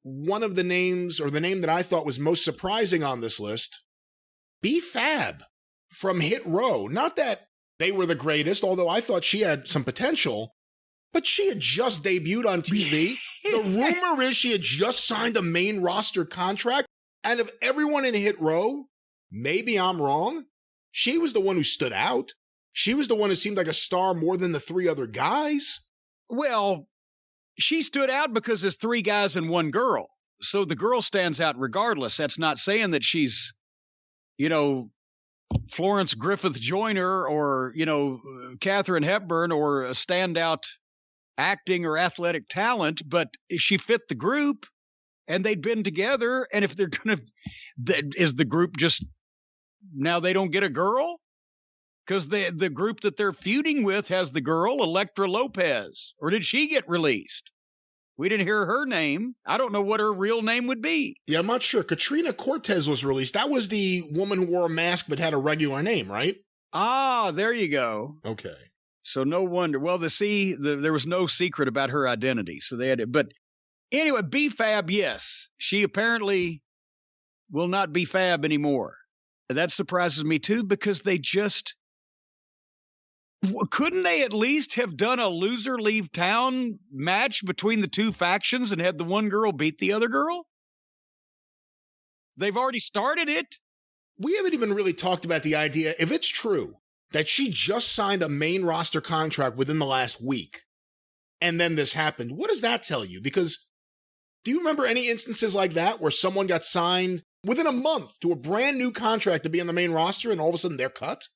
one of the names, or the name that I thought was most surprising on this list, B-Fab from Hit Row. Not that they were the greatest, although I thought she had some potential, but she had just debuted on TV. The rumor is she had just signed a main roster contract, and of everyone in Hit Row, maybe I'm wrong, she was the one who stood out. She was the one who seemed like a star more than the three other guys. Well, she stood out because there's three guys and one girl. So the girl stands out regardless. That's not saying that she's, Florence Griffith Joyner or, Katharine Hepburn or a standout acting or athletic talent, but she fit the group and they'd been together. And if they're going to, is the group just, now they don't get a girl? Because the group that they're feuding with has the girl, Elektra Lopez. Or did she get released? We didn't hear her name. I don't know what her real name would be. Yeah, I'm not sure. Katrina Cortez was released. That was the woman who wore a mask but had a regular name, right? Ah, there you go. Okay. So no wonder. Well, there was no secret about her identity. So they had it. But anyway, B-Fab, yes. She apparently will not be Fab anymore. That surprises me too, because they just... Couldn't they at least have done a loser leave town match between the two factions and had the one girl beat the other girl? They've already started it. We haven't even really talked about the idea, if it's true, that she just signed a main roster contract within the last week, and then this happened. What does that tell you? Because do you remember any instances like that where someone got signed within a month to a brand new contract to be on the main roster and all of a sudden they're cut?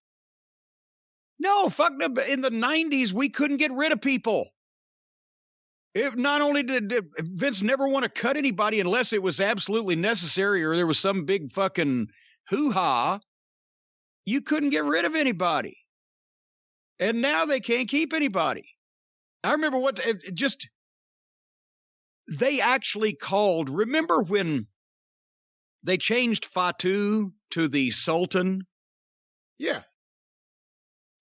No, fuck them. In the 90s, we couldn't get rid of people. Not only did Vince never want to cut anybody unless it was absolutely necessary or there was some big fucking hoo-ha, you couldn't get rid of anybody. And now they can't keep anybody. I remember they actually called, remember when they changed Fatu to the Sultan? Yeah.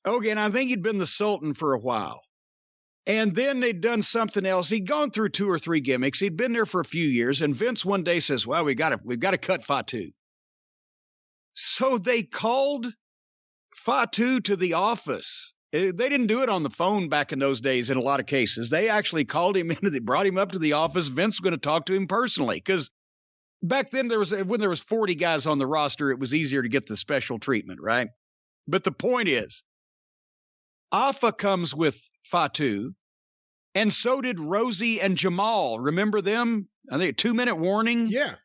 Okay, and I think he'd been the Sultan for a while. And then they'd done something else. He'd gone through 2 or 3 gimmicks. He'd been there for a few years. And Vince one day says, well, we've got to cut Fatu. So they called Fatu to the office. They didn't do it on the phone back in those days in a lot of cases. They actually called him in. They brought him up to the office. Vince was going to talk to him personally. Because back then, when there was 40 guys on the roster, it was easier to get the special treatment, right? But the point is, Afa comes with Fatu, and so did Rosie and Jamal. Remember them? I think a 2-minute warning. Yeah.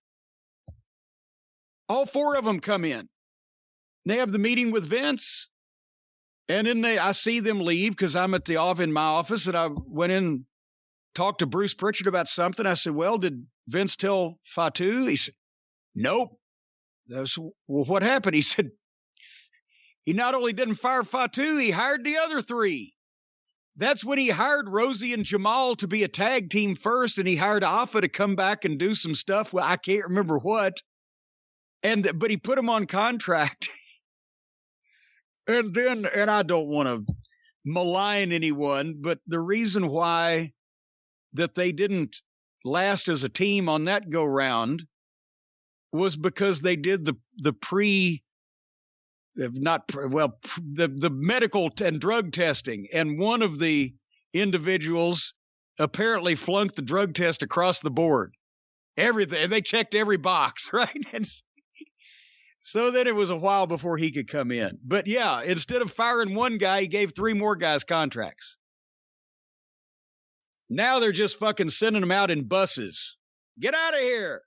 All 4 of them come in. They have the meeting with Vince, and then I see them leave because I'm in my office, and I went in, talked to Bruce Pritchard about something. I said, well, did Vince tell Fatu? He said, nope. I said, well, what happened? He said, he not only didn't fire Fatu, he hired the other 3. That's when he hired Rosie and Jamal to be a tag team first, and he hired Afa to come back and do some stuff. Well, I can't remember what. But he put them on contract. And I don't want to malign anyone, but the reason why that they didn't last as a team on that go round was because they did the medical and drug testing. And one of the individuals apparently flunked the drug test across the board. Everything. They checked every box, right? And so then it was a while before he could come in. But yeah, instead of firing one guy, he gave 3 more guys contracts. Now they're just fucking sending them out in buses. Get out of here.